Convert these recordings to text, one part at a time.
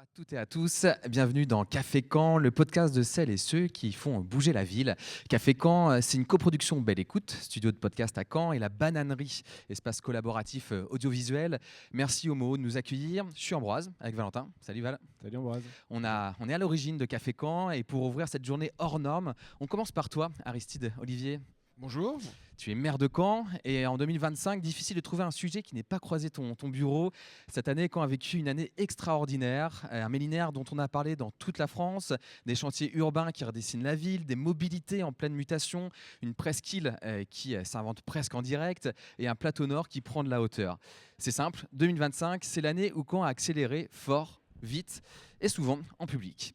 à toutes et à tous, bienvenue dans Café Caen, le podcast de celles et ceux qui font bouger la ville. Café Caen, c'est une coproduction Belle Écoute, studio de podcast à Caen et la Bananerie, espace collaboratif audiovisuel. Merci Homo de nous accueillir. Je suis Ambroise avec Valentin. Salut Val. Salut Ambroise. On est à l'origine de Café Caen et pour ouvrir cette journée hors norme, on commence par toi, Aristide Olivier. Bonjour. Tu es maire de Caen et en 2025, difficile de trouver un sujet qui n'ait pas croisé ton bureau. Cette année, Caen a vécu une année extraordinaire, un millénaire dont on a parlé dans toute la France, des chantiers urbains qui redessinent la ville, des mobilités en pleine mutation, une presqu'île qui s'invente presque en direct et un plateau nord qui prend de la hauteur. C'est simple, 2025, c'est l'année où Caen a accéléré fort, vite et souvent en public.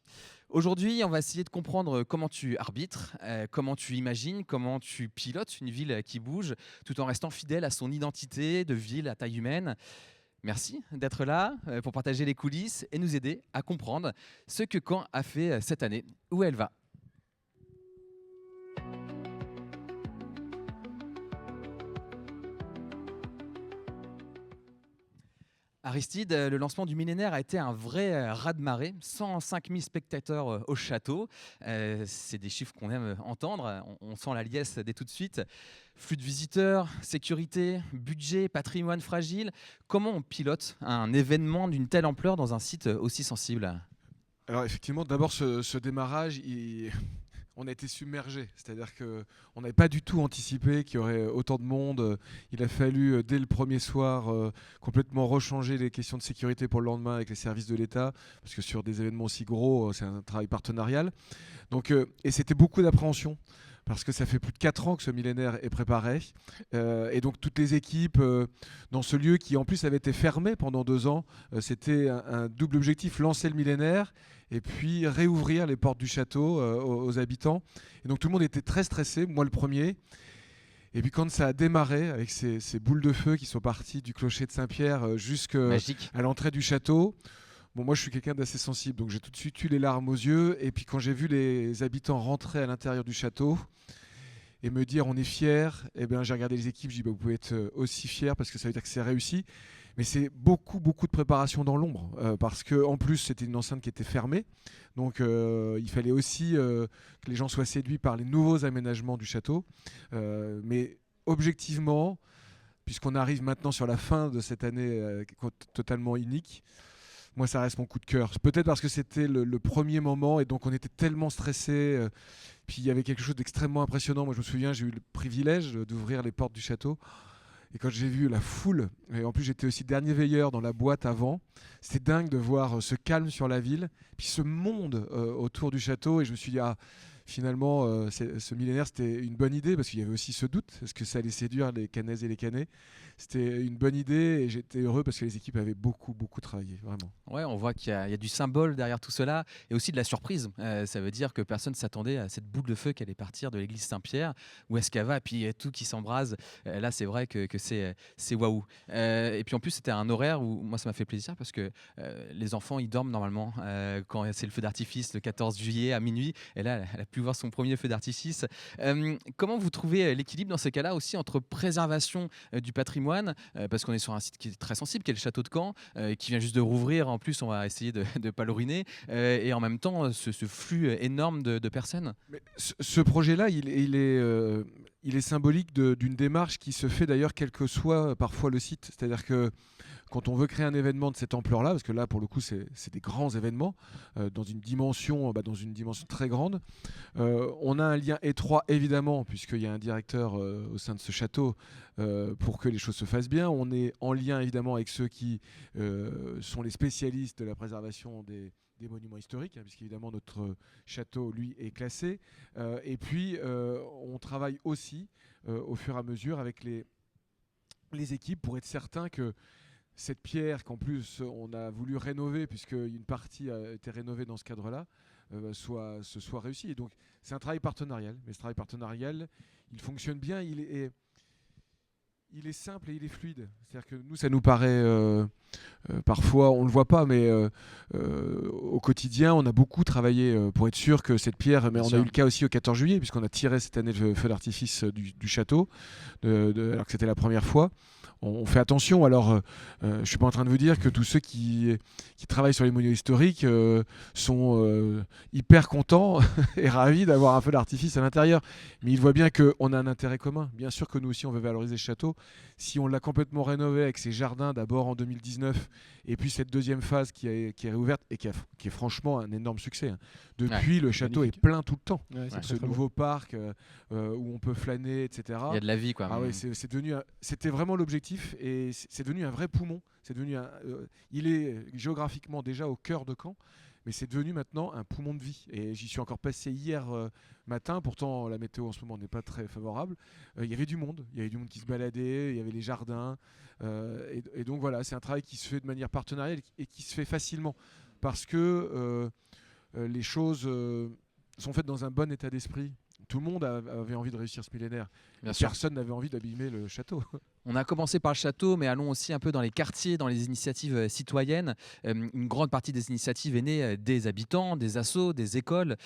Aujourd'hui, on va essayer de comprendre comment tu arbitres, comment tu imagines, comment tu pilotes une ville qui bouge, tout en restant fidèle à son identité de ville à taille humaine. Merci d'être là pour partager les coulisses et nous aider à comprendre ce que Caen a fait cette année, où elle va. Aristide, le lancement du millénaire a été un vrai raz-de-marée, 105 000 spectateurs au château. C'est des chiffres qu'on aime entendre, on sent la liesse dès tout de suite. Flux de visiteurs, sécurité, budget, patrimoine fragile. Comment on pilote un événement d'une telle ampleur dans un site aussi sensible ? Alors effectivement, d'abord ce démarrage, on a été submergé. C'est-à-dire qu'on n'avait pas du tout anticipé qu'il y aurait autant de monde. Il a fallu, dès le premier soir, complètement rechanger les questions de sécurité pour le lendemain avec les services de l'État, parce que sur des événements aussi gros, c'est un travail partenarial. Donc, et c'était beaucoup d'appréhension, parce que ça fait plus de 4 ans que ce millénaire est préparé. Et donc toutes les équipes dans ce lieu qui en plus avait été fermé pendant 2 ans, c'était un double objectif, lancer le millénaire et puis réouvrir les portes du château aux habitants. Et donc tout le monde était très stressé, moi le premier. Et puis quand ça a démarré avec ces boules de feu qui sont parties du clocher de Saint-Pierre jusqu'à Magique. l'entrée du château, bon, moi je suis quelqu'un d'assez sensible, donc j'ai tout de suite eu les larmes aux yeux. Et puis quand j'ai vu les habitants rentrer à l'intérieur du château et me dire on est fiers, eh bien, j'ai regardé les équipes, j'ai dit bah, vous pouvez être aussi fiers parce que ça veut dire que c'est réussi. Mais c'est beaucoup de préparation dans l'ombre parce qu'en plus c'était une enceinte qui était fermée. Donc il fallait aussi que les gens soient séduits par les nouveaux aménagements du château. Mais objectivement, puisqu'on arrive maintenant sur la fin de cette année totalement unique, moi ça reste mon coup de cœur. Peut-être parce que c'était le premier moment et donc on était tellement stressés. Puis il y avait quelque chose d'extrêmement impressionnant. Moi je me souviens, j'ai eu le privilège d'ouvrir les portes du château. Et quand j'ai vu la foule, et en plus j'étais aussi dernier veilleur dans la boîte avant, c'était dingue de voir ce calme sur la ville, puis ce monde autour du château. Et je me suis dit, ah, finalement, ce millénaire, c'était une bonne idée, parce qu'il y avait aussi ce doute, est-ce que ça allait séduire les Canaises et les Canets. C'était une bonne idée, et j'étais heureux parce que les équipes avaient beaucoup travaillé, vraiment. Ouais, on voit qu'il y a du symbole derrière tout cela et aussi de la surprise. Ça veut dire que personne ne s'attendait à cette boule de feu qui allait partir de l'église Saint-Pierre. Où est-ce qu'elle va ? Et puis tout qui s'embrase. Là, c'est vrai que c'est waouh. Et puis en plus, c'était un horaire où moi, ça m'a fait plaisir parce que les enfants, ils dorment normalement quand c'est le feu d'artifice le 14 juillet à minuit. Et là, elle a pu voir son premier feu d'artifice. Comment vous trouvez l'équilibre dans ces cas-là aussi entre préservation du patrimoine parce qu'on est sur un site qui est très sensible, qui est le château de Caen, qui vient juste de rouvrir. En plus, on va essayer de ne pas le ruiner. Et en même temps, ce flux énorme de personnes. Mais ce projet-là, il est symbolique d'une démarche qui se fait d'ailleurs quel que soit parfois le site. C'est-à-dire que quand on veut créer un événement de cette ampleur-là, parce que là, pour le coup, c'est des grands événements, dans une dimension très grande, on a un lien étroit, évidemment, puisqu'il y a un directeur au sein de ce château, pour que les choses se fassent bien. On est en lien, évidemment, avec ceux qui sont les spécialistes de la préservation des monuments historiques, hein, puisqu'évidemment notre château, lui, est classé. Et puis, on travaille aussi, au fur et à mesure, avec les équipes pour être certain que cette pierre qu'en plus on a voulu rénover, puisqu'une partie a été rénovée dans ce cadre-là, soit réussie. Et donc c'est un travail partenarial, mais ce travail partenarial, il fonctionne bien, il est simple et il est fluide. C'est-à-dire que nous, ça nous paraît parfois on ne le voit pas, mais au quotidien, on a beaucoup travaillé pour être sûr que cette pierre, mais on a eu le cas aussi au 14 juillet, puisqu'on a tiré cette année le feu d'artifice du château, alors que c'était la première fois. On fait attention. Alors, je ne suis pas en train de vous dire que tous ceux qui travaillent sur les monuments historiques sont hyper contents et ravis d'avoir un feu d'artifice à l'intérieur. Mais ils voient bien qu'on a un intérêt commun. Bien sûr que nous aussi, on veut valoriser le château. Si on l'a complètement rénové avec ses jardins d'abord en 2019 et puis cette deuxième phase qui est réouverte et qui est franchement un énorme succès. Depuis, le château est plein tout le temps. Ce nouveau parc où on peut flâner, etc. Il y a de la vie, quoi. Ah ouais, c'était vraiment l'objectif et c'est devenu un vrai poumon. Il est géographiquement déjà au cœur de Caen, mais c'est devenu maintenant un poumon de vie. Et j'y suis encore passé hier matin. Pourtant, la météo en ce moment n'est pas très favorable. Il y avait du monde. Il y avait du monde qui se baladait. Il y avait les jardins. Et donc voilà, c'est un travail qui se fait de manière partenariale et qui se fait facilement parce que les choses sont faites dans un bon état d'esprit. Tout le monde avait envie de réussir ce millénaire. Personne n'avait envie d'abîmer le château. On a commencé par le château, mais allons aussi un peu dans les quartiers, dans les initiatives citoyennes. Une grande partie des initiatives est née des habitants, des assos, des écoles.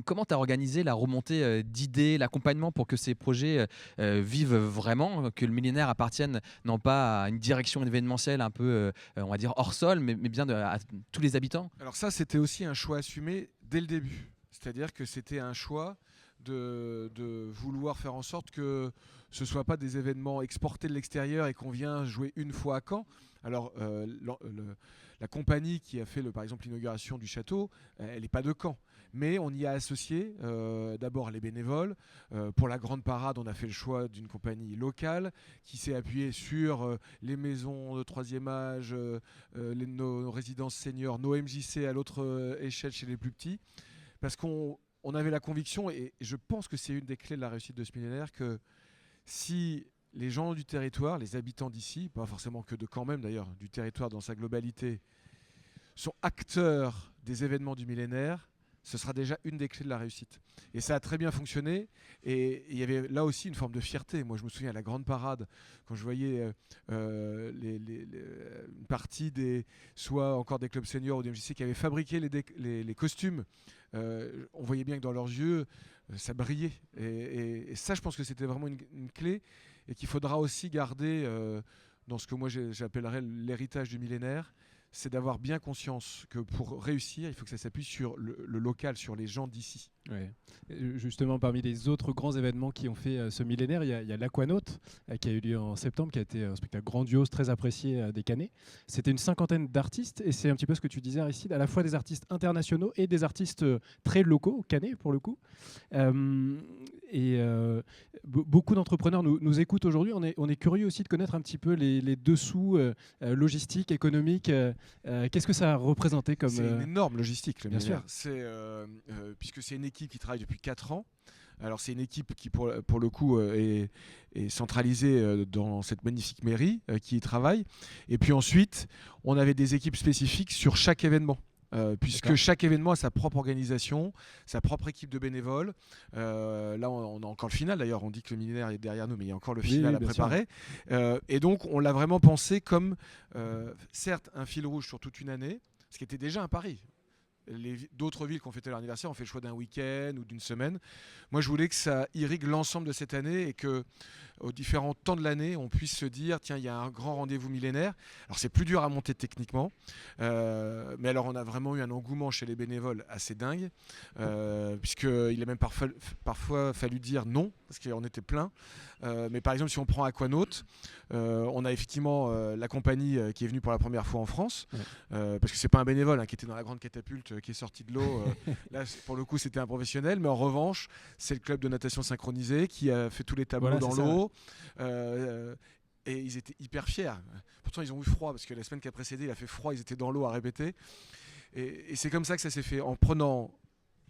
Comment tu as organisé la remontée d'idées, l'accompagnement pour que ces projets vivent vraiment, que le millénaire appartienne non pas à une direction événementielle un peu, on va dire, hors sol, mais bien à tous les habitants? Alors ça, c'était aussi un choix assumé dès le début. C'est-à-dire que c'était un choix de vouloir faire en sorte que ce ne soit pas des événements exportés de l'extérieur et qu'on vient jouer une fois à Caen. Alors, la compagnie qui a fait, par exemple, l'inauguration du château, elle n'est pas de Caen. Mais on y a associé d'abord les bénévoles. Pour la grande parade, on a fait le choix d'une compagnie locale qui s'est appuyée sur les maisons de troisième âge, nos résidences seniors, nos MJC à l'autre échelle chez les plus petits. Parce qu'on avait la conviction, et je pense que c'est une des clés de la réussite de ce millénaire, que si les gens du territoire, les habitants d'ici, pas forcément que de Caen même d'ailleurs, du territoire dans sa globalité, sont acteurs des événements du millénaire, ce sera déjà une des clés de la réussite. Et ça a très bien fonctionné. Et il y avait là aussi une forme de fierté. Moi, je me souviens à la grande parade, quand je voyais une partie soit encore des clubs seniors ou des MJC qui avaient fabriqué les costumes. On voyait bien que dans leurs yeux, ça brillait. Et ça, je pense que c'était vraiment une clé et qu'il faudra aussi garder dans ce que moi j'appellerais l'héritage du millénaire. C'est d'avoir bien conscience que pour réussir, il faut que ça s'appuie sur le local, sur les gens d'ici. Ouais. Justement, parmi les autres grands événements qui ont fait ce millénaire, il y a l'Aquanaute qui a eu lieu en septembre, qui a été un spectacle grandiose, très apprécié des Canets. C'était une 50aine d'artistes, et c'est un petit peu ce que tu disais, Aristide, à la fois des artistes internationaux et des artistes très locaux, Canets pour le coup. Beaucoup d'entrepreneurs nous écoutent aujourd'hui. On est curieux aussi de connaître un petit peu les dessous logistiques, économiques. Qu'est-ce que ça a représenté comme... C'est une énorme logistique, le bien millénaire. sûr. Puisque c'est une équipe qui travaille depuis 4 ans. Alors c'est une équipe qui, pour le coup, est centralisée dans cette magnifique mairie qui y travaille. Et puis ensuite, on avait des équipes spécifiques sur chaque événement. Puisque chaque événement a sa propre organisation, sa propre équipe de bénévoles. Là, on a encore le final. D'ailleurs, on dit que le millénaire est derrière nous, mais il y a encore le final à préparer. Et donc, on l'a vraiment pensé comme, certes, un fil rouge sur toute une année, ce qui était déjà un pari. D'autres villes qui ont fêté leur anniversaire ont fait le choix d'un week-end ou d'une semaine. Moi, je voulais que ça irrigue l'ensemble de cette année et que, aux différents temps de l'année, on puisse se dire tiens, il y a un grand rendez-vous millénaire. Alors, c'est plus dur à monter techniquement, mais alors on a vraiment eu un engouement chez les bénévoles assez dingue, puisqu'il a même parfois fallu dire non, parce qu'on était plein. Mais par exemple, si on prend Aquanaute, on a effectivement la compagnie qui est venue pour la première fois en France, parce que c'est pas un bénévole qui était dans la grande catapulte qui est sorti de l'eau. Là, pour le coup, c'était un professionnel, mais en revanche, c'est le club de natation synchronisée qui a fait tous les tableaux dans l'eau. Et ils étaient hyper fiers. Pourtant, ils ont eu froid, parce que la semaine qui a précédé, il a fait froid, ils étaient dans l'eau à répéter. Et c'est comme ça que ça s'est fait, en prenant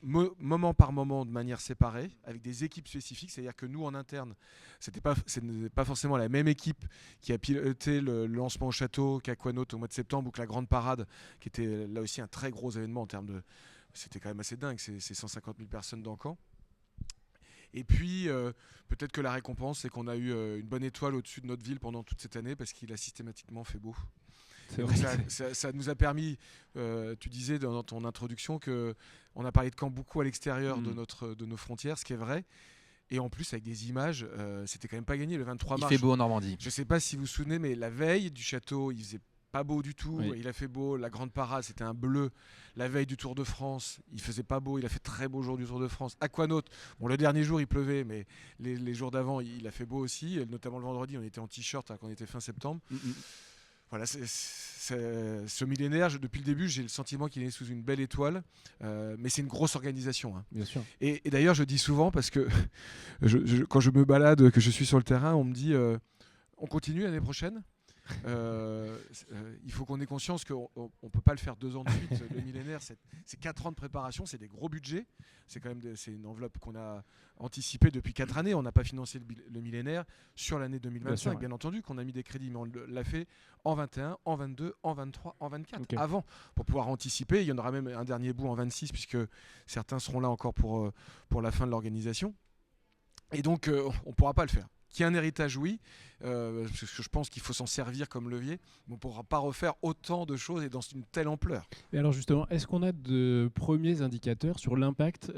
moment par moment de manière séparée, avec des équipes spécifiques. C'est-à-dire que nous, en interne, ce n'est pas forcément la même équipe qui a piloté le lancement au château qu'Aquanaute au mois de septembre, ou que la grande parade, qui était là aussi un très gros événement en termes de... C'était quand même assez dingue, c'est 150 000 personnes dans Caen. Et puis, peut-être que la récompense, c'est qu'on a eu une bonne étoile au-dessus de notre ville pendant toute cette année, parce qu'il a systématiquement fait beau. C'est Donc vrai. ça nous a permis, tu disais dans ton introduction qu'on a parlé de Caen beaucoup à l'extérieur de nos frontières, ce qui est vrai. Et en plus, avec des images, c'était quand même pas gagné le 23 Il mars. fait beau en Normandie. Je ne sais pas si vous vous souvenez, mais la veille du château, il faisait pas beau du tout. Oui. Il a fait beau. La grande parade, c'était un bleu. La veille du Tour de France, il faisait pas beau. Il a fait très beau jour du Tour de France. Aquanaut, bon, le dernier jour, il pleuvait, mais les jours d'avant, il a fait beau aussi. Et notamment le vendredi, on était en t-shirt quand on était fin septembre. Voilà, ce millénaire, depuis le début, j'ai le sentiment qu'il est sous une belle étoile, mais c'est une grosse organisation. Hein. Bien sûr. Et d'ailleurs, je dis souvent, parce que quand je me balade, que je suis sur le terrain, on me dit on continue l'année prochaine. Il faut qu'on ait conscience qu'on ne peut pas le faire 2 ans de suite. Le millénaire, c'est 4 ans de préparation, c'est des gros budgets. C'est quand même c'est une enveloppe qu'on a anticipée depuis 4 années. On n'a pas financé le millénaire sur l'année 2025, bien entendu, qu'on a mis des crédits, mais on l'a fait en 21, en 22, en 23, en 24, avant, pour pouvoir anticiper. Il y en aura même un dernier bout en 26, puisque certains seront là encore pour la fin de l'organisation. Et donc, on ne pourra pas le faire. Qui est un héritage, oui, parce que je pense qu'il faut s'en servir comme levier, mais on ne pourra pas refaire autant de choses et dans une telle ampleur. Et alors justement, est-ce qu'on a de premiers indicateurs sur l'impact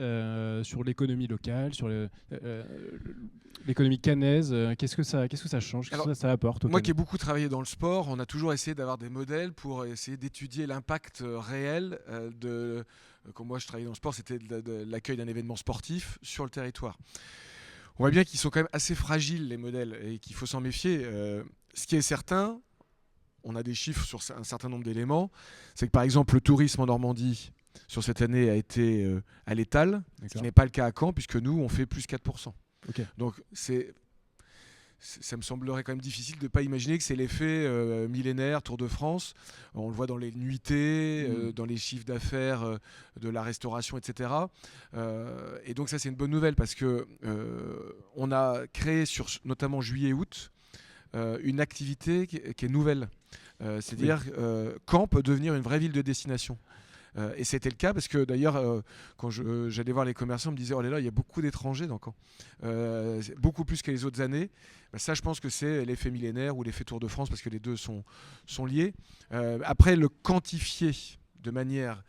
sur l'économie locale, sur l'économie caennaise? Qu'est-ce que ça change? Qu'est-ce que ça apporte moi qui ai beaucoup travaillé dans le sport, on a toujours essayé d'avoir des modèles pour essayer d'étudier l'impact réel comme moi je travaillais dans le sport, c'était de l'accueil d'un événement sportif sur le territoire. On voit bien qu'ils sont quand même assez fragiles, les modèles, et qu'il faut s'en méfier. Ce qui est certain, on a des chiffres sur un certain nombre d'éléments, c'est que par exemple le tourisme en Normandie sur cette année a été à l'étal, ce qui n'est pas le cas à Caen, puisque nous on fait plus 4%. Donc ça me semblerait quand même difficile de ne pas imaginer que c'est l'effet millénaire Tour de France. On le voit dans les nuitées, dans les chiffres d'affaires de la restauration, etc. Et donc ça c'est une bonne nouvelle parce que on a créé sur notamment juillet-août une activité qui est nouvelle. C'est-à-dire Caen peut devenir une vraie ville de destination. Et c'était le cas parce que d'ailleurs, quand j'allais voir les commerçants, on me disait oh là là, il y a beaucoup d'étrangers dans Caen, beaucoup plus que les autres années. Ça, je pense que c'est l'effet millénaire ou l'effet Tour de France parce que les deux sont liés. Après, le quantifier de manière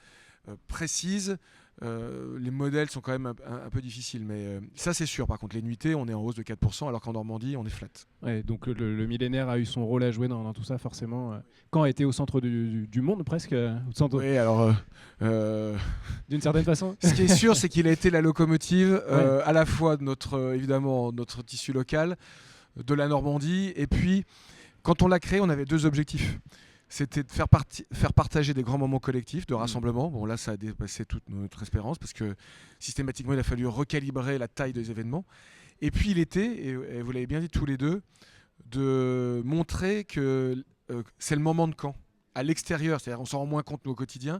précise, les modèles sont quand même un peu difficiles, mais ça c'est sûr. Par contre, les nuitées, on est en hausse de 4%, alors qu'en Normandie, on est flat. Ouais, donc le millénaire a eu son rôle à jouer dans tout ça, forcément. Caen a été au centre du monde, presque. Oui, alors... d'une certaine façon. Ce qui est sûr, c'est qu'il a été la locomotive à la fois de évidemment, notre tissu local, de la Normandie, et puis, quand on l'a créé, on avait 2 objectifs. C'était de faire partager des grands moments collectifs de rassemblement. Bon, là, ça a dépassé toute notre espérance parce que systématiquement, il a fallu recalibrer la taille des événements. Et puis, il était, et vous l'avez bien dit tous les deux, de montrer que c'est le moment de Caen, à l'extérieur. C'est-à-dire on s'en rend moins compte au quotidien,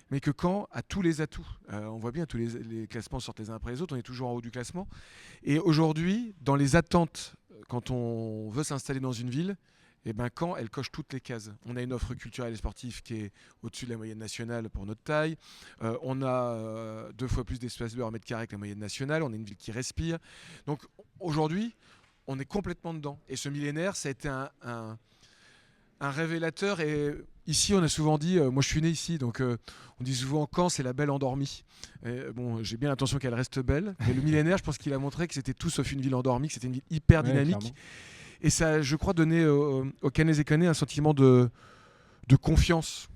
mais que Caen a tous les atouts. On voit bien, tous les classements sortent les uns après les autres. On est toujours en haut du classement. Et aujourd'hui, dans les attentes, quand on veut s'installer dans une ville, et ben Caen, elle coche toutes les cases. On a une offre culturelle et sportive qui est au-dessus de la moyenne nationale pour notre taille. On a 2 fois plus d'espace vert en mètre carré que la moyenne nationale. On est une ville qui respire. Donc aujourd'hui, on est complètement dedans. Et ce millénaire, ça a été un révélateur. Et ici, on a souvent dit, moi je suis né ici, donc on dit souvent Caen, c'est la belle endormie. Bon, j'ai bien l'intention qu'elle reste belle. Mais le millénaire, je pense qu'il a montré que c'était tout sauf une ville endormie, que c'était une ville hyper dynamique. Clairement. Et ça, je crois, donnait aux Caennaises et Caennais un sentiment de confiance.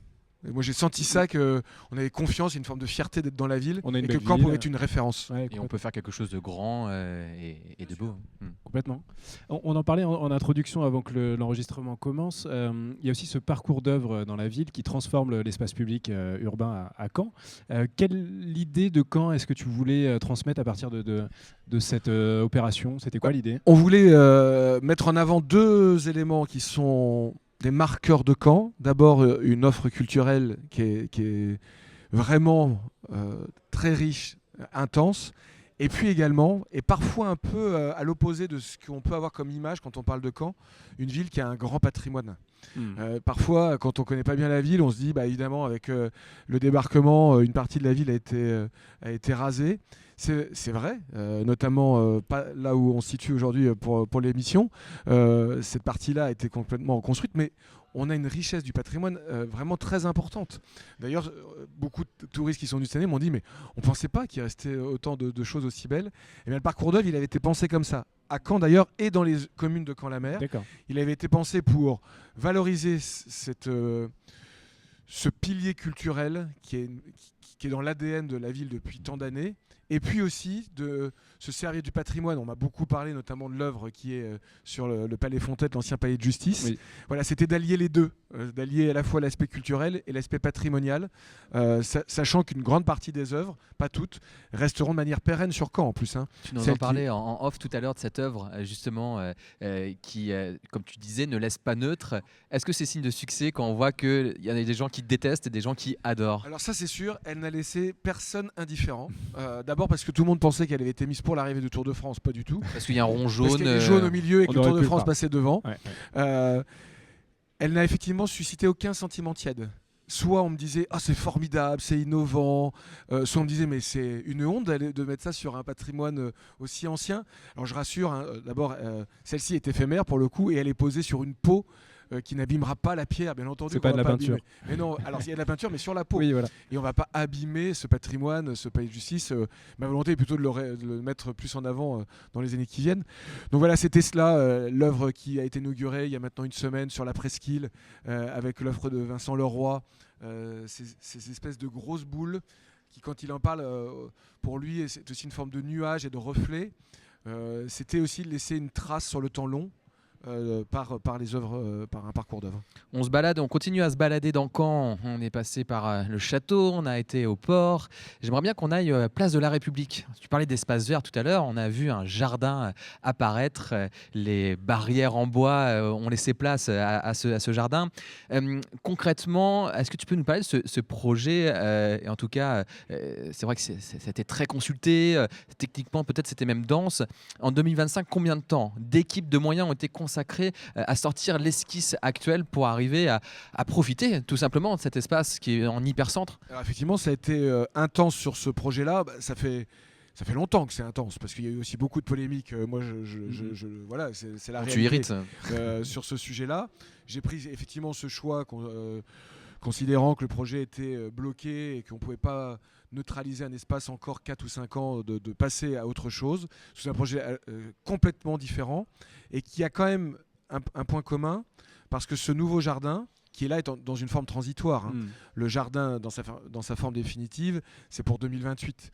Et moi, j'ai senti ça, qu'on avait confiance, une forme de fierté d'être dans la ville, et que Caen pouvait être une référence. Ouais, et on peut faire quelque chose de grand et de beau. Complètement. On en parlait en introduction avant que l'enregistrement commence. Il y a aussi ce parcours d'œuvre dans la ville qui transforme l'espace public urbain à Caen. Quelle idée de Caen est-ce que tu voulais transmettre à partir de cette opération? C'était quoi l'idée? On voulait mettre en avant 2 éléments qui sont des marqueurs de Caen. D'abord, une offre culturelle qui est vraiment très riche, intense. Et puis également, et parfois un peu à l'opposé de ce qu'on peut avoir comme image quand on parle de Caen, une ville qui a un grand patrimoine. Parfois, quand on ne connaît pas bien la ville, on se dit, évidemment, avec le débarquement, une partie de la ville a été rasée. C'est vrai, notamment pas là où on se situe aujourd'hui pour l'émission. Cette partie-là a été complètement reconstruite, mais on a une richesse du patrimoine vraiment très importante. D'ailleurs, beaucoup de touristes qui sont venus cette année m'ont dit mais on ne pensait pas qu'il restait autant de choses aussi belles. Et bien, le parcours d'œuvre, il avait été pensé comme ça. À Caen d'ailleurs et dans les communes de Caen-la-Mer. D'accord. Il avait été pensé pour valoriser ce pilier culturel qui est dans l'ADN de la ville depuis tant d'années. Et puis aussi de se servir du patrimoine. On m'a beaucoup parlé notamment de l'œuvre qui est sur le Palais Fontaine, l'ancien palais de justice. Oui. Voilà, c'était d'allier les deux, d'allier à la fois l'aspect culturel et l'aspect patrimonial, sachant qu'une grande partie des œuvres, pas toutes, resteront de manière pérenne sur Caen en plus. Hein. Tu nous en Celle parlais en off tout à l'heure de cette œuvre, justement, qui, comme tu disais, ne laisse pas neutre. Est-ce que c'est signe de succès quand on voit qu'il y a des gens qui détestent et des gens qui adorent? Alors ça c'est sûr, elle n'a laissé personne indifférent. D'abord parce que tout le monde pensait qu'elle avait été mise pour l'arrivée du Tour de France, pas du tout. Parce qu'il y a un rond Parce jaune. qu'il y a des jaunes au milieu et que on le aurait Tour de pu le France voir. passait devant. Ouais. Elle n'a effectivement suscité aucun sentiment tiède. Soit on me disait c'est formidable, c'est innovant, soit on me disait mais c'est une honte de mettre ça sur un patrimoine aussi ancien. Alors je rassure, hein, d'abord celle-ci est éphémère pour le coup et elle est posée sur une peau qui n'abîmera pas la pierre, bien entendu. C'est pas qu'on de va la peinture. abîmer. Mais non, alors il y a de la peinture mais sur la peau. Oui, voilà. Et on va pas abîmer ce patrimoine, ce palais de justice. Ma volonté est plutôt de le mettre plus en avant dans les années qui viennent. Donc voilà, c'était cela, l'œuvre qui a été inaugurée il y a maintenant une semaine sur la presqu'île, avec l'œuvre de Vincent Leroy, ces espèces de grosses boules qui, quand il en parle, pour lui, c'est aussi une forme de nuage et de reflet. C'était aussi de laisser une trace sur le temps long. Par les œuvres, par un parcours d'œuvres. On se balade, on continue à se balader dans Caen. On est passé par le château, on a été au port. J'aimerais bien qu'on aille place de la République. Tu parlais d'espace vert tout à l'heure. On a vu un jardin apparaître. Les barrières en bois ont laissé place à ce jardin. Concrètement, est-ce que tu peux nous parler de ce projet et en tout cas, c'est vrai que c'était très consulté. Techniquement, peut-être c'était même dense. En 2025, combien de temps d'équipes, de moyens ont été consacrés à sortir l'esquisse actuelle pour arriver à profiter tout simplement de cet espace qui est en hypercentre? Alors effectivement, ça a été intense sur ce projet-là. Ça fait longtemps que c'est intense parce qu'il y a eu aussi beaucoup de polémiques. Moi, voilà, c'est la Tu réalité irrites. sur ce sujet-là. J'ai pris effectivement ce choix considérant que le projet était bloqué et qu'on ne pouvait pas neutraliser un espace encore 4 ou 5 ans, de passer à autre chose. C'est un projet complètement différent et qui a quand même un point commun parce que ce nouveau jardin, qui est là, est dans une forme transitoire. Hein. Le jardin, dans sa forme définitive, c'est pour 2028.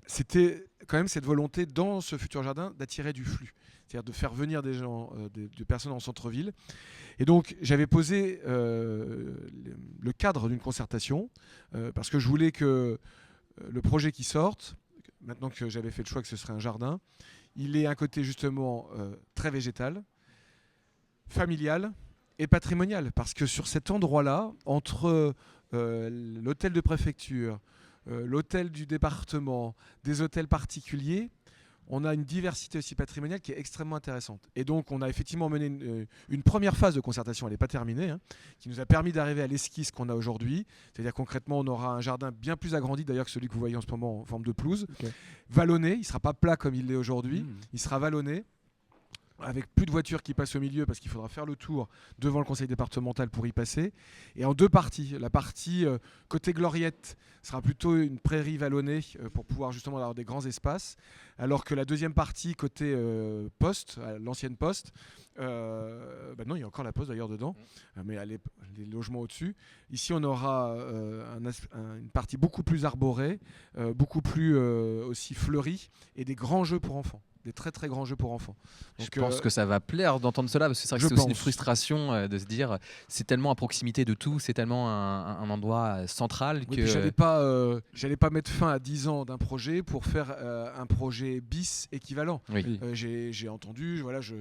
C'était quand même cette volonté dans ce futur jardin d'attirer du flux, c'est-à-dire de faire venir des gens, des personnes en centre-ville. Et donc j'avais posé le cadre d'une concertation parce que je voulais que le projet qui sorte, maintenant que j'avais fait le choix que ce serait un jardin, il ait un côté justement très végétal, familial et patrimonial. Parce que sur cet endroit-là, entre l'hôtel de préfecture, l'hôtel du département, des hôtels particuliers, on a une diversité aussi patrimoniale qui est extrêmement intéressante. Et donc, on a effectivement mené une première phase de concertation, elle n'est pas terminée, hein, qui nous a permis d'arriver à l'esquisse qu'on a aujourd'hui. C'est-à-dire concrètement, on aura un jardin bien plus agrandi d'ailleurs que celui que vous voyez en ce moment en forme de pelouse. Okay. Vallonné, il ne sera pas plat comme il l'est aujourd'hui, il sera vallonné, avec plus de voitures qui passent au milieu parce qu'il faudra faire le tour devant le conseil départemental pour y passer. Et en deux parties. La partie côté Gloriette sera plutôt une prairie vallonnée pour pouvoir justement avoir des grands espaces, alors que la deuxième partie côté poste, l'ancienne poste, non, il y a encore la poste d'ailleurs dedans, mais les logements au-dessus. Ici, on aura une partie beaucoup plus arborée, beaucoup plus aussi fleurie, et des grands jeux pour enfants. Des très très grands jeux pour enfants. Donc, je pense que ça va plaire d'entendre cela, parce que c'est vrai que c'est aussi une frustration de se dire c'est tellement à proximité de tout, c'est tellement un endroit central oui, que... J'allais pas mettre fin à 10 ans d'un projet pour faire un projet bis équivalent. Oui. J'ai entendu, voilà, je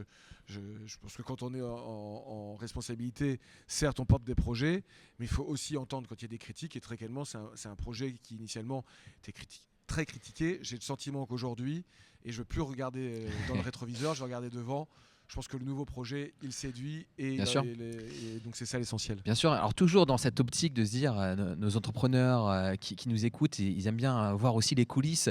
pense que quand on est en responsabilité, certes on porte des projets, mais il faut aussi entendre quand il y a des critiques, et très clairement c'est un projet qui initialement était très critiqué. J'ai le sentiment qu'aujourd'hui, et je ne veux plus regarder dans le rétroviseur, je vais regarder devant. je pense que le nouveau projet, il séduit et, Bien sûr. et donc c'est ça l'essentiel. Bien sûr, alors toujours dans cette optique de se dire, nos entrepreneurs qui nous écoutent, ils aiment bien voir aussi les coulisses.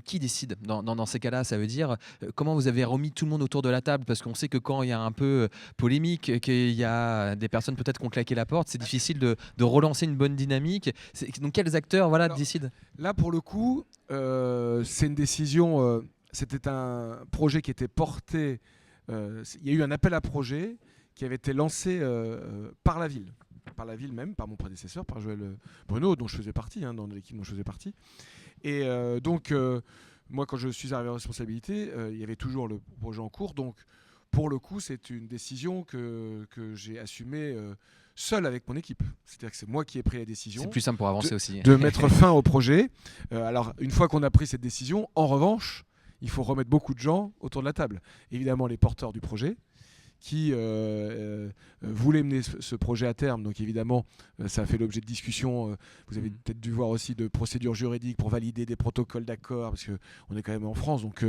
Qui décide dans ces cas-là? Ça veut dire comment vous avez remis tout le monde autour de la table? Parce qu'on sait que quand il y a un peu polémique, qu'il y a des personnes peut-être qui ont claqué la porte, c'est difficile de relancer une bonne dynamique. Donc quels acteurs Alors, décident? Là, pour le coup, c'est une décision. C'était un projet qui était porté. Il y a eu un appel à projet qui avait été lancé par la ville. Par la ville même, par mon prédécesseur, par Joël Bruno, dont je faisais partie, dans l'équipe dont je faisais partie. Et donc, moi, quand je suis arrivé en responsabilité, il y avait toujours le projet en cours. Donc, pour le coup, c'est une décision que j'ai assumée seul avec mon équipe. C'est-à-dire que c'est moi qui ai pris la décision C'est plus simple pour avancer aussi. de mettre fin au projet. Alors, une fois qu'on a pris cette décision, en revanche, il faut remettre beaucoup de gens autour de la table. Évidemment, les porteurs du projet qui voulaient mener ce projet à terme. Donc évidemment, ça a fait l'objet de discussions. Vous avez peut-être dû voir aussi de procédures juridiques pour valider des protocoles d'accord, parce qu'on est quand même en France, donc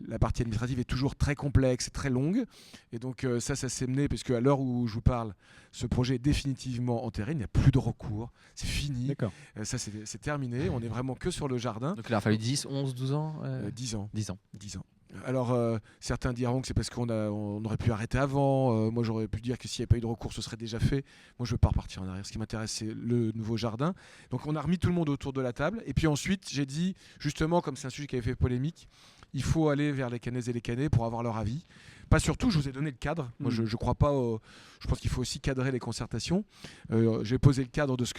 la partie administrative est toujours très complexe et très longue. Et donc ça s'est mené, parce qu'à l'heure où je vous parle, ce projet est définitivement enterré, il n'y a plus de recours, c'est fini. D'accord. Ça c'est terminé, on est vraiment que sur le jardin. Donc il a fallu 10, 11, 12 ans 10 ans. 10 ans. 10 ans. Alors, certains diront que c'est parce qu'on aurait pu arrêter avant. Moi, j'aurais pu dire que s'il n'y avait pas eu de recours, ce serait déjà fait. Moi, je ne veux pas repartir en arrière. Ce qui m'intéresse, c'est le nouveau jardin. Donc, on a remis tout le monde autour de la table. Et puis ensuite, j'ai dit, justement, comme c'est un sujet qui avait fait polémique, il faut aller vers les Canaises et les Canais pour avoir leur avis. Pas surtout, je vous ai donné le cadre. Moi, je ne crois pas. Je pense qu'il faut aussi cadrer les concertations. J'ai posé le cadre de ce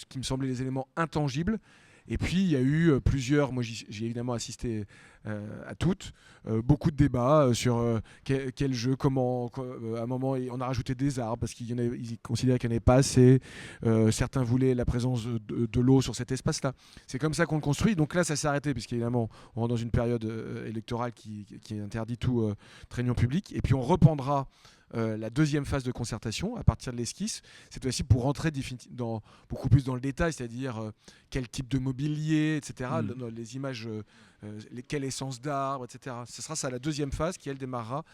qui me semblait les éléments intangibles. Et puis il y a eu plusieurs, moi j'ai évidemment assisté à toutes, beaucoup de débats sur quel jeu, comment, à un moment on a rajouté des arbres parce qu'ils considéraient qu'il n'y en avait pas assez, certains voulaient la présence de l'eau sur cet espace-là. C'est comme ça qu'on le construit, donc là ça s'est arrêté puisqu'évidemment on rentre dans une période électorale qui interdit toute réunion publique, et puis on reprendra la deuxième phase de concertation à partir de l'esquisse, cette fois-ci pour rentrer beaucoup plus dans le détail, c'est-à-dire quel type de mobilier, etc., les images, quelle essence d'arbres, etc. Ce sera ça la deuxième phase qui, elle, démarrera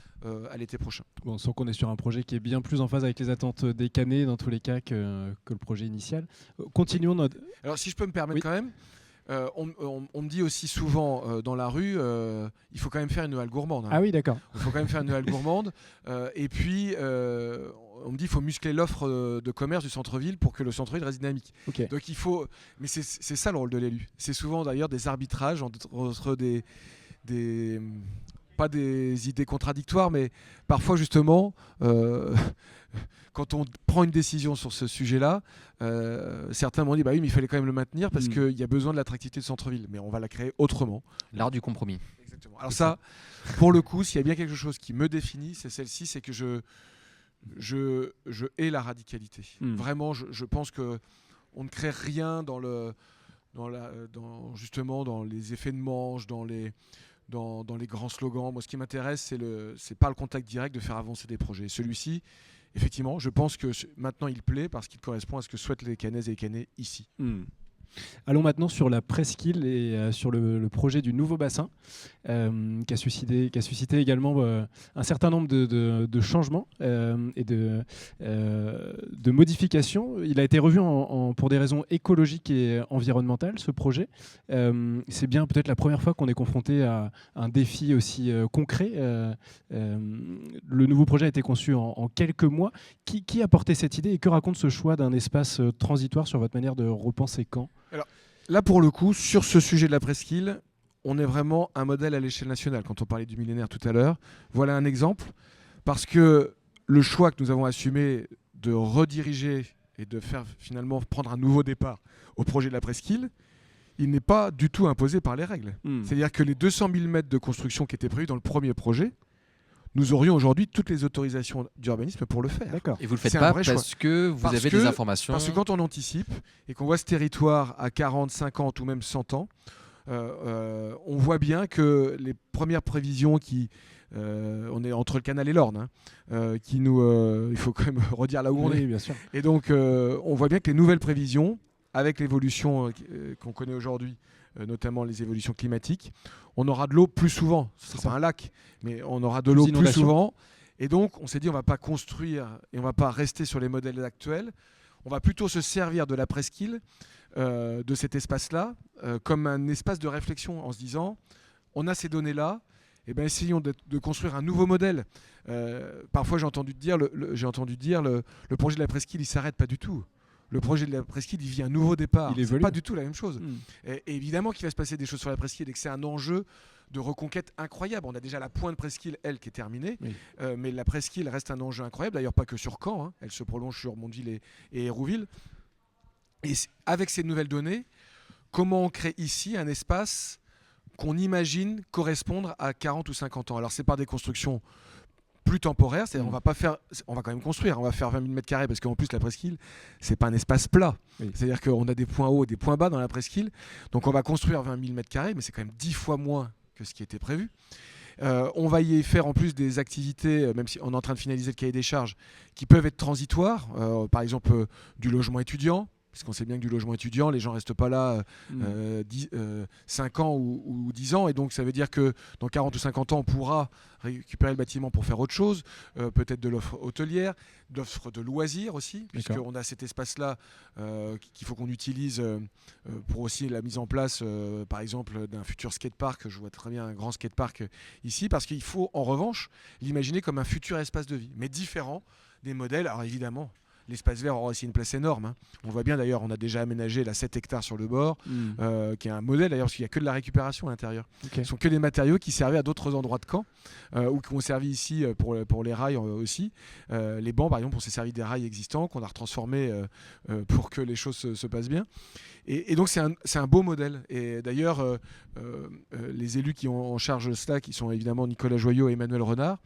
à l'été prochain. Bon, sans qu'on est sur un projet qui est bien plus en phase avec les attentes des Canets dans tous les cas que le projet initial. Continuons notre... Alors si je peux me permettre Oui. quand même, on me dit aussi souvent dans la rue, il faut quand même faire une Noël gourmande. Ah oui, d'accord. Il faut quand même faire une Noël gourmande. Et puis, on me dit qu'il faut muscler l'offre de commerce du centre-ville pour que le centre-ville reste dynamique. Ok. Donc il faut... Mais c'est ça le rôle de l'élu. C'est souvent d'ailleurs des arbitrages entre pas des idées contradictoires, mais parfois justement... quand on prend une décision sur ce sujet-là, certains m'ont dit bah oui, mais il fallait quand même le maintenir parce qu'il y a besoin de l'attractivité de centre-ville, mais on va la créer autrement. L'art du compromis. Exactement. Alors ça, pour le coup, s'il y a bien quelque chose qui me définit, c'est celle-ci, c'est que je hais la radicalité. Vraiment, je pense que on ne crée rien justement dans les effets de manche, dans les grands slogans. Moi, ce qui m'intéresse, c'est par le contact direct de faire avancer des projets. Celui-ci, effectivement, je pense que maintenant il plaît parce qu'il correspond à ce que souhaitent les Canaises et les Canais ici. Allons maintenant sur la presqu'île et sur le projet du nouveau bassin qui a suscité également un certain nombre de changements et de modifications. Il a été revu pour des raisons écologiques et environnementales, ce projet. C'est bien peut-être la première fois qu'on est confronté à un défi aussi concret. Le nouveau projet a été conçu en quelques mois. Qui a porté cette idée et que raconte ce choix d'un espace transitoire sur votre manière de repenser Caen ? Alors, là, pour le coup, sur ce sujet de la presqu'île, on est vraiment un modèle à l'échelle nationale. Quand on parlait du millénaire tout à l'heure, voilà un exemple. Parce que le choix que nous avons assumé de rediriger et de faire finalement prendre un nouveau départ au projet de la presqu'île, il n'est pas du tout imposé par les règles. C'est-à-dire que les 200 000 mètres de construction qui étaient prévus dans le premier projet, nous aurions aujourd'hui toutes les autorisations d'urbanisme pour le faire. D'accord. Et vous le faites C'est un pas vrai parce que vous avez des informations. Parce que quand on anticipe et qu'on voit ce territoire à 40, 50 ou même 100 ans, on voit bien que les premières prévisions on est entre le canal et l'Orne, il faut quand même redire là où on est. Bien sûr. Et donc on voit bien que les nouvelles prévisions, avec l'évolution qu'on connaît aujourd'hui notamment les évolutions climatiques. On aura de l'eau plus souvent. Ce ne sera pas un lac, mais on aura de l'eau plus souvent. Et donc, on s'est dit, on ne va pas construire et on ne va pas rester sur les modèles actuels. On va plutôt se servir de la presqu'île, de cet espace-là, comme un espace de réflexion en se disant, on a ces données-là, eh ben, essayons de construire un nouveau modèle. Parfois, j'ai entendu dire, le projet de la presqu'île, il ne s'arrête pas du tout. Le projet de la presqu'île, il vit un nouveau départ. C'est pas du tout la même chose. Et évidemment qu'il va se passer des choses sur la presqu'île et que c'est un enjeu de reconquête incroyable. On a déjà la pointe presqu'île, elle, qui est terminée. Oui. Mais la presqu'île reste un enjeu incroyable. D'ailleurs, pas que sur Caen. Hein. Elle se prolonge sur Mondeville et Hérouville. Et avec ces nouvelles données, comment on crée ici un espace qu'on imagine correspondre à 40 ou 50 ans. Alors, c'est par des constructions plus temporaires, c'est-à-dire on va quand même construire, on va faire 20 000 m² parce qu'en plus la presqu'île, c'est pas un espace plat. Oui. C'est-à-dire qu'on a des points hauts et des points bas dans la presqu'île. Donc on va construire 20 000 m², mais c'est quand même 10 fois moins que ce qui était prévu. On va y faire en plus des activités, même si on est en train de finaliser le cahier des charges, qui peuvent être transitoires, par exemple du logement étudiant. Parce qu'on sait bien que du logement étudiant, les gens ne restent pas là 5 ans ou 10 ans. Et donc, ça veut dire que dans 40 ou 50 ans, on pourra récupérer le bâtiment pour faire autre chose. Peut-être de l'offre hôtelière, d'offre de loisirs aussi. Puisqu'on a cet espace-là qu'il faut qu'on utilise pour aussi la mise en place, par exemple, d'un futur skatepark. Je vois très bien un grand skatepark ici. Parce qu'il faut, en revanche, l'imaginer comme un futur espace de vie. Mais différent des modèles. Alors, évidemment, l'espace vert aura aussi une place énorme. Hein. On voit bien d'ailleurs, on a déjà aménagé 7 hectares sur le bord, qui est un modèle d'ailleurs, parce qu'il n'y a que de la récupération à l'intérieur. Okay. Ce sont que des matériaux qui servaient à d'autres endroits de Caen, ou qui ont servi ici pour les rails aussi. Les bancs, par exemple, on s'est servi des rails existants qu'on a retransformés pour que les choses se passent bien. Et donc c'est un beau modèle. Et d'ailleurs, les élus qui ont en charge cela, qui sont évidemment Nicolas Joyot et Emmanuel Renard,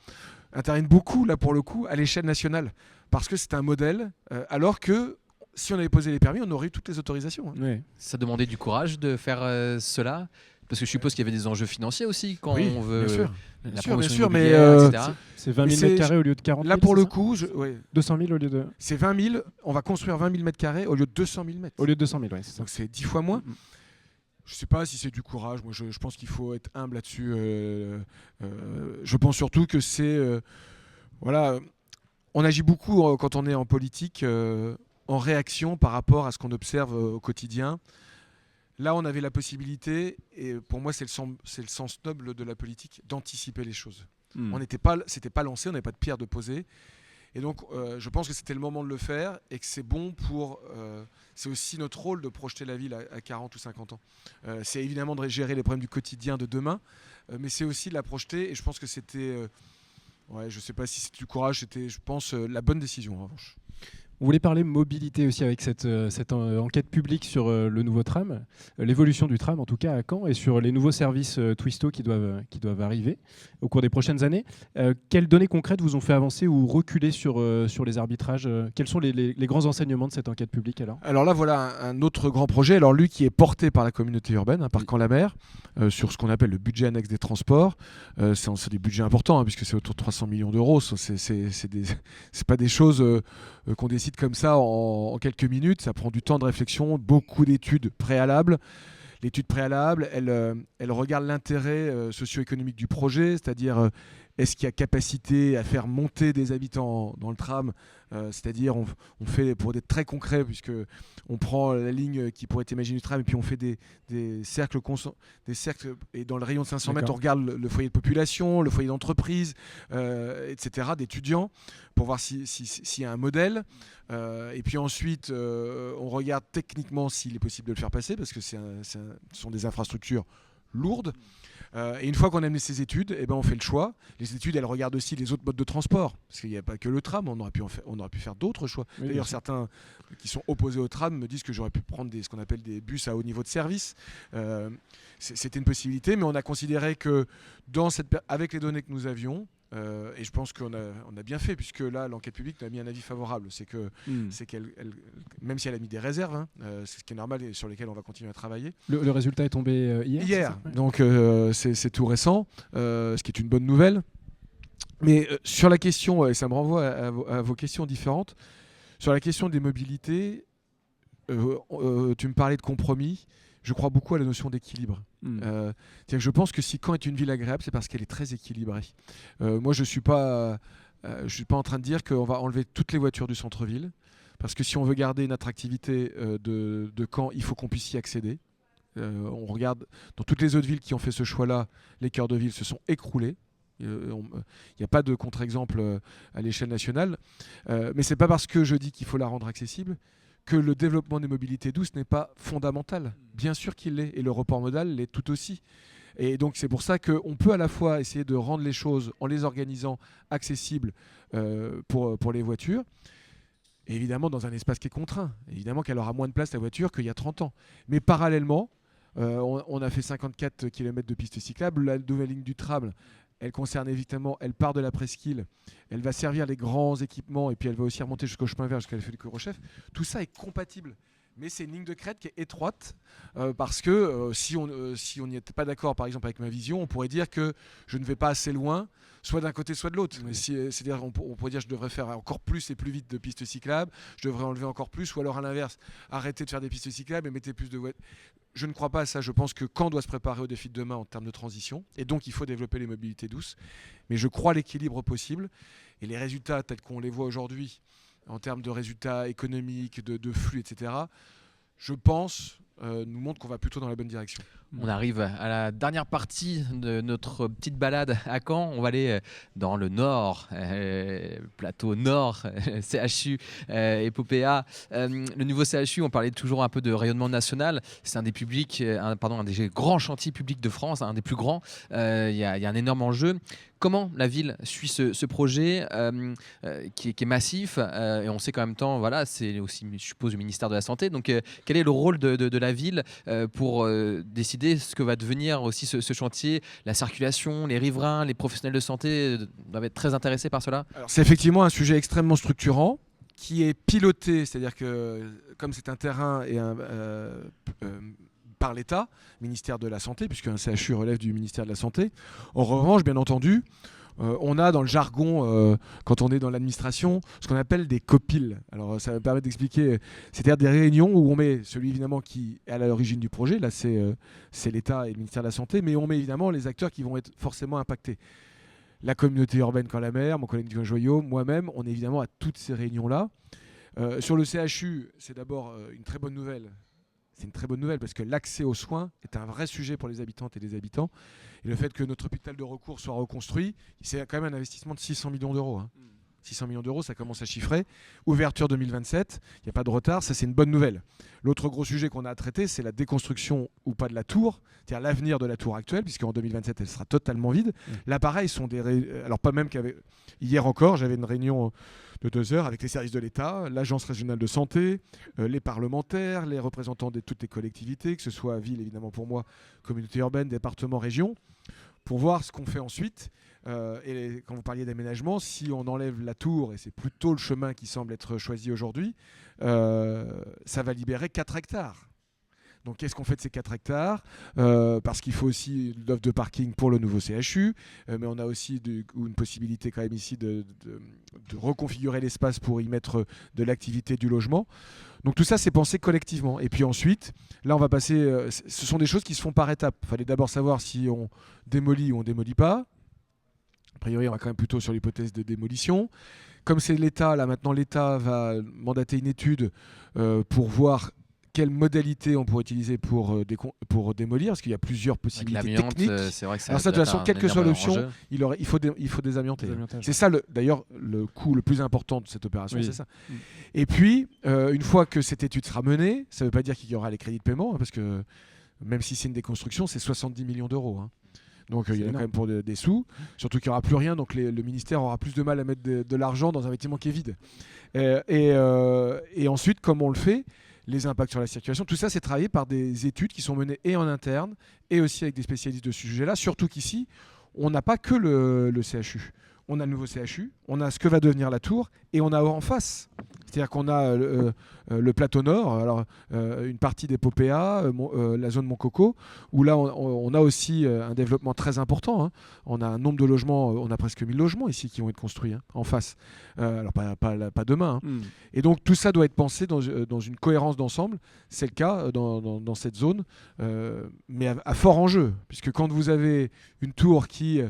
interviennent beaucoup, là pour le coup, à l'échelle nationale. Parce que c'est un modèle, alors que si on avait posé les permis, on aurait eu toutes les autorisations. Hein. Oui. Ça demandait du courage de faire cela. Parce que je suppose qu'il y avait des enjeux financiers aussi quand on veut bien sûr, mais etc. C'est 20 000 m² au lieu de 40 000. Là pour le coup, 200 000 au lieu de. C'est 20 000. On va construire 20 000 m² au lieu de 200 000 mètres. Au lieu de 200 000, oui. Donc c'est 10 fois moins. Je ne sais pas si c'est du courage. Moi, je pense qu'il faut être humble là-dessus. Je pense surtout que c'est voilà. On agit beaucoup quand on est en politique en réaction par rapport à ce qu'on observe au quotidien. Là, on avait la possibilité, et pour moi, c'est le sens noble de la politique, d'anticiper les choses. C'était pas lancé, on n'avait pas de pierre de poser. Et donc, je pense que c'était le moment de le faire et que c'est bon pour... c'est aussi notre rôle de projeter la ville à 40 ou 50 ans. C'est évidemment de gérer les problèmes du quotidien de demain, mais c'est aussi de la projeter. Et je pense que c'était... je ne sais pas si c'était du courage, c'était, je pense, la bonne décision, en revanche. On voulait parler mobilité aussi avec cette enquête publique sur le nouveau tram, l'évolution du tram en tout cas à Caen, et sur les nouveaux services Twisto qui doivent arriver au cours des prochaines années. Quelles données concrètes vous ont fait avancer ou reculer sur les arbitrages? Quels sont les grands enseignements de cette enquête publique alors? Alors là, voilà un autre grand projet, alors lui qui est porté par la communauté urbaine, par Caen-la-Mer, sur ce qu'on appelle le budget annexe des transports. C'est des budgets importants, puisque c'est autour de 300 millions d'euros. C'est pas des choses qu'on décide comme ça en quelques minutes. Ça prend du temps de réflexion, beaucoup d'études préalables. L'étude préalable, elle regarde l'intérêt socio-économique du projet, c'est-à-dire est-ce qu'il y a capacité à faire monter des habitants dans le tram, c'est-à-dire on fait, pour être très concret, puisque on prend la ligne qui pourrait être imaginée du tram et puis on fait des cercles et dans le rayon de 500 mètres, on regarde le foyer de population, le foyer d'entreprise, etc., d'étudiants, pour voir s'il y a un modèle. Et puis ensuite, on regarde techniquement s'il est possible de le faire passer, parce que ce sont des infrastructures lourdes. Et une fois qu'on a mené ces études, on fait le choix. Les études, elles regardent aussi les autres modes de transport, parce qu'il n'y a pas que le tram, on aurait pu faire d'autres choix. Oui, d'ailleurs, certains qui sont opposés au tram me disent que j'aurais pu prendre ce qu'on appelle des bus à haut niveau de service. C'était une possibilité, mais on a considéré que avec les données que nous avions, et je pense qu'on a bien fait, puisque là, l'enquête publique a mis un avis favorable. C'est qu'elle, même si elle a mis des réserves, c'est ce qui est normal et sur lesquelles on va continuer à travailler. Le résultat est tombé hier. Hier, donc c'est tout récent, ce qui est une bonne nouvelle. Mais sur la question, et ça me renvoie à vos questions différentes, sur la question des mobilités, tu me parlais de compromis. je crois beaucoup à la notion d'équilibre. C'est-à-dire que je pense que si Caen est une ville agréable, c'est parce qu'elle est très équilibrée. Moi, je suis pas en train de dire qu'on va enlever toutes les voitures du centre-ville, parce que si on veut garder une attractivité de Caen, il faut qu'on puisse y accéder. On regarde dans toutes les autres villes qui ont fait ce choix-là, les cœurs de ville se sont écroulés. Il n'y a pas de contre-exemple à l'échelle nationale. Mais ce n'est pas parce que je dis qu'il faut la rendre accessible que le développement des mobilités douces n'est pas fondamental. Bien sûr qu'il l'est, et le report modal l'est tout aussi. Et donc c'est pour ça qu'on peut à la fois essayer de rendre les choses, en les organisant, accessibles pour les voitures, et évidemment dans un espace qui est contraint. Évidemment qu'elle aura moins de place la voiture qu'il y a 30 ans. Mais parallèlement, on a fait 54 km de pistes cyclables. La nouvelle ligne du tram, elle concerne évidemment, elle part de la presqu'île, elle va servir les grands équipements et puis elle va aussi remonter jusqu'au chemin vert, jusqu'à l'effet du Courchef. Tout ça est compatible. Mais c'est une ligne de crête qui est étroite parce que si on n'y était pas d'accord, par exemple avec ma vision, on pourrait dire que je ne vais pas assez loin, soit d'un côté, soit de l'autre. Oui. C'est-à-dire on pourrait dire que je devrais faire encore plus et plus vite de pistes cyclables, je devrais enlever encore plus, ou alors à l'inverse, arrêter de faire des pistes cyclables et mettre plus de voitures. Je ne crois pas à ça. Je pense que Caen doit se préparer au défi de demain en termes de transition, et donc il faut développer les mobilités douces. Mais je crois à l'équilibre possible, et les résultats tels qu'on les voit aujourd'hui, en termes de résultats économiques, de flux, etc., je pense, nous montrent qu'on va plutôt dans la bonne direction. On arrive à la dernière partie de notre petite balade à Caen. On va aller dans le nord, plateau nord, CHU, Epopéa. Le nouveau CHU, on parlait toujours un peu de rayonnement national. C'est un des grands chantiers publics de France, un des plus grands. Il y a un énorme enjeu. Comment la ville suit ce projet qui est massif et on sait qu'en même temps, voilà, c'est aussi, je suppose, le ministère de la Santé. Donc, quel est le rôle de la ville pour décider ce que va devenir aussi ce chantier? La circulation, les riverains, les professionnels de santé doivent être très intéressés par cela. Alors, c'est effectivement un sujet extrêmement structurant qui est piloté, c'est-à-dire que comme c'est un terrain et par l'État, ministère de la Santé, puisque un CHU relève du ministère de la Santé. En revanche, bien entendu, on a dans le jargon, quand on est dans l'administration, ce qu'on appelle des copiles. Alors ça me permet d'expliquer, c'est-à-dire des réunions où on met celui évidemment qui est à l'origine du projet, là c'est l'État et le ministère de la Santé, mais on met évidemment les acteurs qui vont être forcément impactés. La communauté urbaine Caen la Mer, mon collègue Nicolas Joyot, moi-même, on est évidemment à toutes ces réunions-là. Sur le CHU, c'est d'abord une très bonne nouvelle. C'est une très bonne nouvelle parce que l'accès aux soins est un vrai sujet pour les habitantes et les habitants. Et le fait que notre hôpital de recours soit reconstruit, c'est quand même un investissement de 600 millions d'euros. 600 millions d'euros, ça commence à chiffrer. Ouverture 2027, il n'y a pas de retard, ça c'est une bonne nouvelle. L'autre gros sujet qu'on a à traiter, c'est la déconstruction ou pas de la tour, c'est-à-dire l'avenir de la tour actuelle, puisqu'en 2027, elle sera totalement vide. Là, pareil, alors pas même qu'avec... Hier encore, j'avais une réunion de 2 heures avec les services de l'État, l'Agence régionale de santé, les parlementaires, les représentants de toutes les collectivités, que ce soit ville, évidemment pour moi, communauté urbaine, département, région, pour voir ce qu'on fait ensuite. Et quand vous parliez d'aménagement, si on enlève la tour, et c'est plutôt le chemin qui semble être choisi aujourd'hui, ça va libérer 4 hectares. Donc qu'est-ce qu'on fait de ces 4 hectares parce qu'il faut aussi l'offre de parking pour le nouveau CHU, mais on a aussi une possibilité quand même ici de reconfigurer l'espace pour y mettre de l'activité, du logement. Donc tout ça, c'est pensé collectivement. Et puis ensuite, là, on va passer... ce sont des choses qui se font par étapes. Il fallait d'abord savoir si on démolit ou on ne démolit pas. A priori, on va quand même plutôt sur l'hypothèse de démolition. Comme c'est l'État, là maintenant, l'État va mandater une étude pour voir quelle modalité on pourrait utiliser pour démolir, parce qu'il y a plusieurs possibilités techniques. C'est vrai que ça. Alors ça, de toute façon, quelle que soit l'option, il faut désamianter. C'est ça, d'ailleurs, le coût le plus important de cette opération, c'est ça. Et puis, une fois que cette étude sera menée, ça ne veut pas dire qu'il y aura les crédits de paiement, parce que même si c'est une déconstruction, c'est 70 millions d'euros. Donc il y en a quand même pour des sous, surtout qu'il n'y aura plus rien, donc le ministère aura plus de mal à mettre de l'argent dans un bâtiment qui est vide. Et ensuite, comme on le fait, les impacts sur la circulation, tout ça c'est travaillé par des études qui sont menées et en interne et aussi avec des spécialistes de ce sujet-là, surtout qu'ici, on n'a pas que le CHU. on a le nouveau CHU, on a ce que va devenir la tour, et on a en face. C'est-à-dire qu'on a le plateau nord, alors, une partie des Popéas, la zone Montcoco, où là on a aussi un développement très important. Hein. On a un nombre de logements, on a presque 1000 logements ici qui vont être construits en face. Alors pas demain. Hein. Et donc tout ça doit être pensé dans une cohérence d'ensemble. C'est le cas dans cette zone, mais à fort enjeu, puisque quand vous avez une tour qui,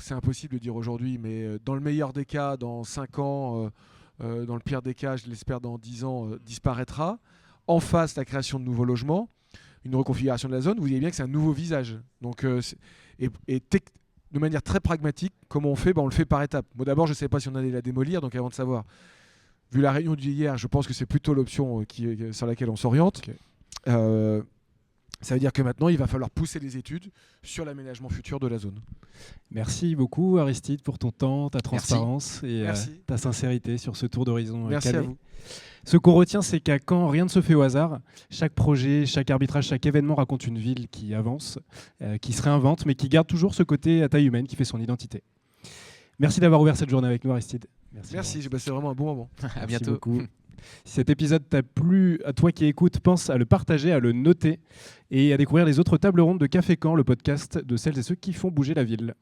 c'est impossible de dire aujourd'hui, mais dans le meilleur des cas, dans 5 ans, dans le pire des cas, je l'espère dans 10 ans, disparaîtra. En face, la création de nouveaux logements, une reconfiguration de la zone, vous voyez bien que c'est un nouveau visage. Donc, de manière très pragmatique, comment on fait, on le fait par étapes. Moi d'abord, je ne sais pas si on allait la démolir, donc avant de savoir, vu la réunion d'hier, je pense que c'est plutôt l'option sur laquelle on s'oriente. Okay. Ça veut dire que maintenant, il va falloir pousser les études sur l'aménagement futur de la zone. Merci beaucoup Aristide pour ton temps, ta transparence et ta sincérité sur ce tour d'horizon. Merci à vous. Ce qu'on retient, c'est qu'à Caen, rien ne se fait au hasard. Chaque projet, chaque arbitrage, chaque événement raconte une ville qui avance, qui se réinvente, mais qui garde toujours ce côté à taille humaine qui fait son identité. Merci d'avoir ouvert cette journée avec nous Aristide. Merci, j'ai passé vraiment un bon moment. À bientôt. Beaucoup. Si cet épisode t'a plu, à toi qui écoutes, pense à le partager, à le noter et à découvrir les autres tables rondes de Café Caen, le podcast de celles et ceux qui font bouger la ville.